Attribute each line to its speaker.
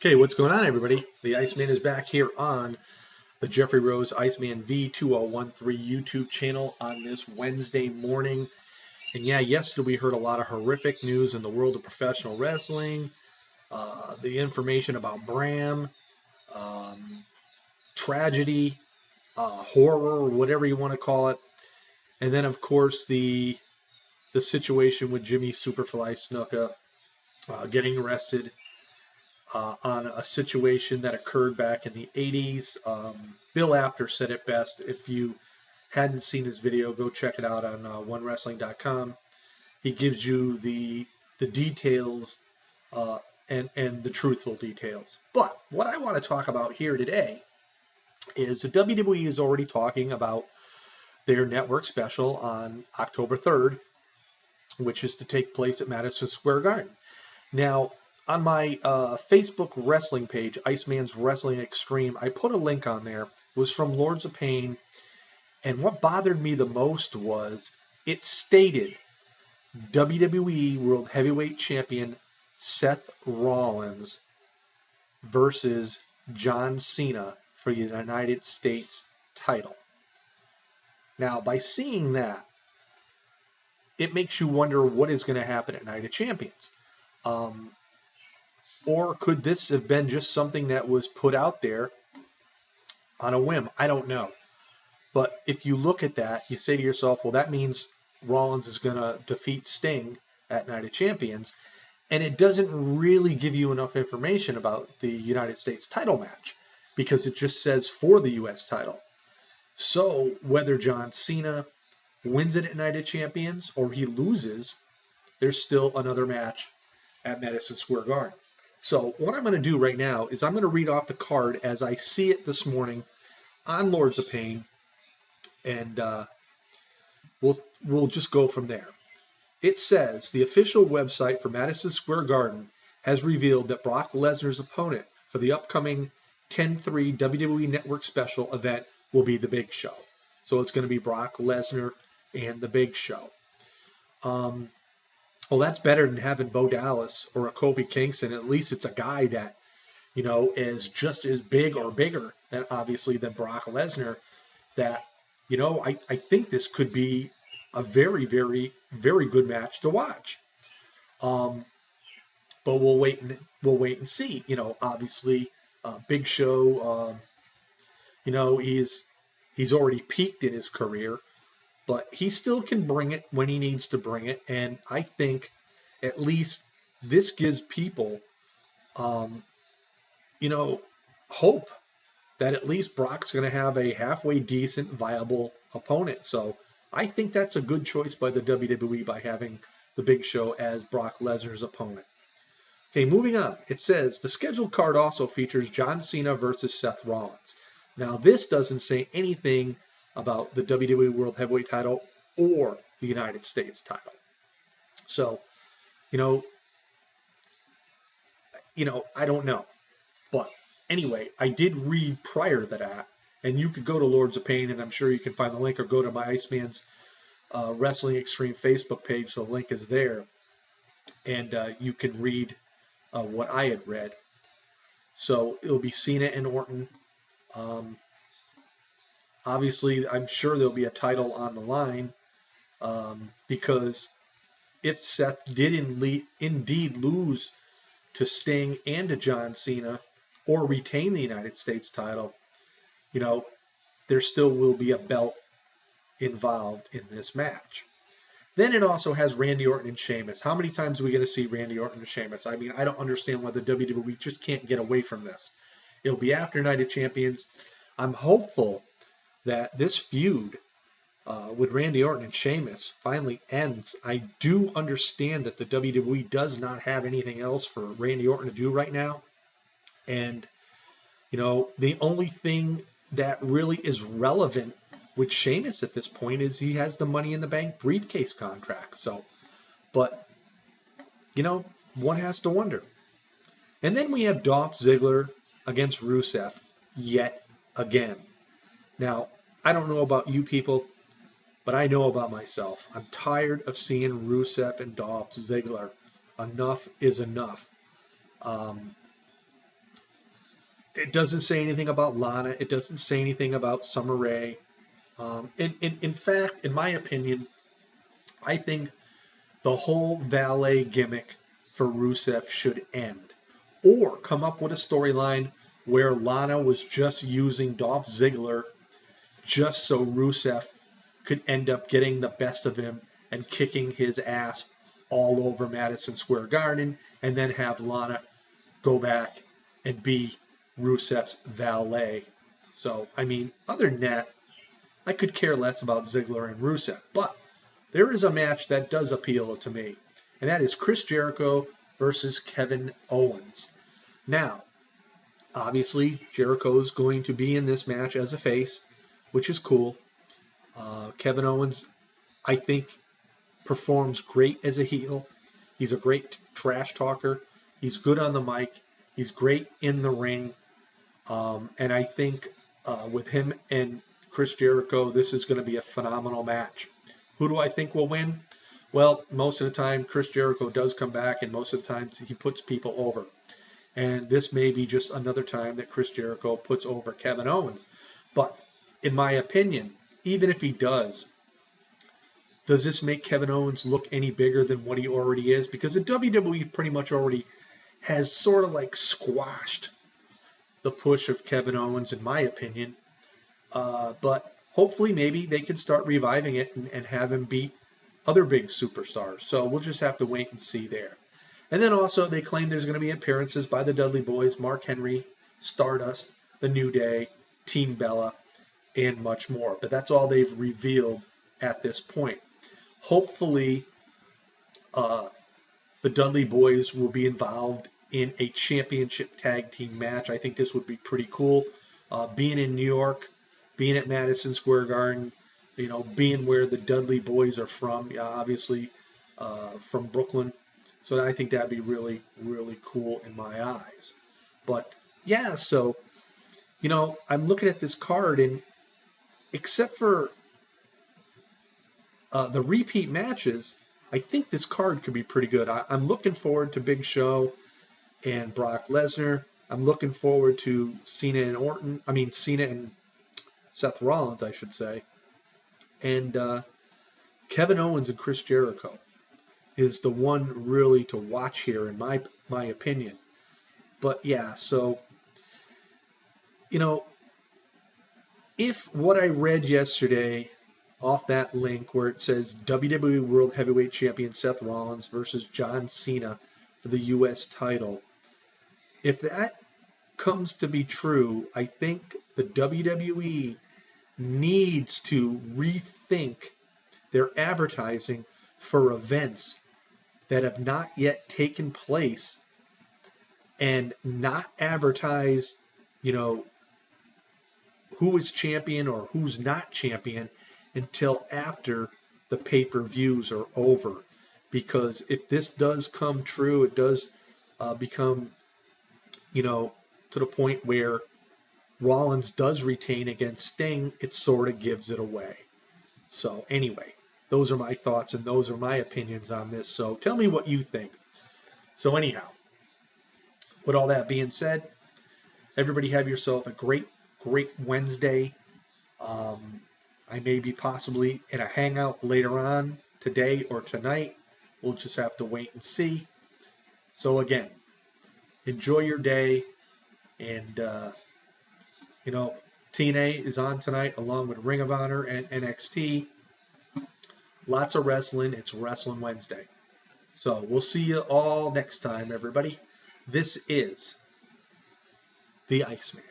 Speaker 1: Okay, what's going on, everybody? The Iceman is back here on the Jeffrey Rose Iceman V2013 YouTube channel on this Wednesday morning. And yeah, yesterday we heard a lot of horrific news in the world of professional wrestling, the information about Bram, um, tragedy, horror, whatever you want to call it. And then, of course, the situation with Jimmy Superfly Snuka getting arrested on a situation that occurred back in the 80s. Bill Apter said it best. If you hadn't seen his video, go check it out on onewrestling.com. He gives you the details uh, and the truthful details. But what I want to talk about here today is the WWE is already talking about their network special on October 3rd, which is to take place at Madison Square Garden. Now, on my Facebook wrestling page, Iceman's Wrestling Extreme, I put a link on there. It was from Lords of Pain. And what bothered me the most was it stated WWE World Heavyweight Champion Seth Rollins versus John Cena for the United States title. Now, by seeing that, it makes you wonder what is going to happen at Night of Champions. Or could this have been just something that was put out there on a whim? I don't know. But if you look at that, you say to yourself, well, that means Rollins is going to defeat Sting at Night of Champions. And it doesn't really give you enough information about the United States title match because it just says for the U.S. title. So whether John Cena wins it at Night of Champions or he loses, there's still another match at Madison Square Garden. So what I'm going to do right now is I'm going to read off the card as I see it this morning on Lords of Pain, and we'll just go from there. It says the official website for Madison Square Garden has revealed that Brock Lesnar's opponent for the upcoming 10-3 WWE Network special event will be The Big Show. So it's going to be Brock Lesnar and The Big Show. Well, that's better than having Bo Dallas or a Kofi Kingston. At least it's a guy that, is just as big or bigger than obviously than Brock Lesnar. That, I think this could be a very, very, very good match to watch. But we'll wait and see. Obviously, Big Show. He's already peaked in his career, but he still can bring it when he needs to bring it. And I think at least this gives people, hope that at least Brock's going to have a halfway decent, viable opponent. So I think that's a good choice by the WWE by having the Big Show as Brock Lesnar's opponent. Okay, moving on. It says the scheduled card also features John Cena versus Seth Rollins. Now, this doesn't say anything about the WWE World Heavyweight title or the United States title. So, I don't know. But anyway, I did read prior to that, and you could go to Lords of Pain, and I'm sure you can find the link, or go to my Iceman's Wrestling Extreme Facebook page. The link is there, and you can read what I had read. So it'll be Cena and Orton. Obviously, I'm sure there'll be a title on the line because if Seth did indeed lose to Sting and to John Cena or retain the United States title, there still will be a belt involved in this match. Then it also has Randy Orton and Sheamus. How many times are we going to see Randy Orton and Sheamus? I mean, I don't understand why the WWE just can't get away from this. It'll be after Night of Champions. I'm hopeful that this feud with Randy Orton and Sheamus finally ends. I do understand that the WWE does not have anything else for Randy Orton to do right now. And, the only thing that really is relevant with Sheamus at this point is he has the Money in the Bank briefcase contract. So, but, one has to wonder. And then we have Dolph Ziggler against Rusev yet again. Now, I don't know about you people, but I know about myself. I'm tired of seeing Rusev and Dolph Ziggler. Enough is enough. It doesn't say anything about Lana. It doesn't say anything about Summer Rae. In fact, in my opinion, I think the whole valet gimmick for Rusev should end. Or come up with a storyline where Lana was just using Dolph Ziggler just so Rusev could end up getting the best of him and kicking his ass all over Madison Square Garden, and then have Lana go back and be Rusev's valet. So, I mean, other than that, I could care less about Ziggler and Rusev. But there is a match that does appeal to me, and that is Chris Jericho versus Kevin Owens. Now, obviously, Jericho is going to be in this match as a face, which is cool. Kevin Owens, I think, performs great as a heel. He's a great trash talker. He's good on the mic. He's great in the ring. And I think with him and Chris Jericho, this is going to be a phenomenal match. Who do I think will win? Well, most of the time, Chris Jericho does come back, and most of the time, he puts people over. And this may be just another time that Chris Jericho puts over Kevin Owens. But in my opinion, even if he does this make Kevin Owens look any bigger than what he already is? Because the WWE pretty much already has sort of like squashed the push of Kevin Owens, in my opinion. But hopefully maybe they can start reviving it and have him beat other big superstars. So we'll just have to wait and see there. And then also they claim there's going to be appearances by the Dudley Boys, Mark Henry, Stardust, The New Day, Team Bella, and much more. But that's all they've revealed at this point. Hopefully the Dudley Boys will be involved in a championship tag team match. I think this would be pretty cool. Being in New York, being at Madison Square Garden, you know, being where the Dudley Boys are from, obviously from Brooklyn. So I think that'd be really, really cool in my eyes. But yeah, so, you know, I'm looking at this card, and except for the repeat matches, I think this card could be pretty good. I'm looking forward to Big Show and Brock Lesnar. I'm looking forward to Cena and Seth Rollins, I should say. And Kevin Owens and Chris Jericho is the one really to watch here, in my opinion. But yeah, so, you know, if what I read yesterday off that link where it says WWE World Heavyweight Champion Seth Rollins versus John Cena for the U.S. title, if that comes to be true, I think the WWE needs to rethink their advertising for events that have not yet taken place, and not advertise, you know, who is champion or who's not champion until after the pay-per-views are over. Because if this does come true, it does become, you know, to the point where Rollins does retain against Sting, it sort of gives it away. So anyway, those are my thoughts and those are my opinions on this. So tell me what you think. So anyhow, with all that being said, everybody have yourself a great Wednesday. I may be possibly in a hangout later on today or tonight. We'll just have to wait and see. So again, enjoy your day. And, you know, TNA is on tonight along with Ring of Honor and NXT. Lots of wrestling. It's Wrestling Wednesday. So we'll see you all next time, everybody. This is the Iceman.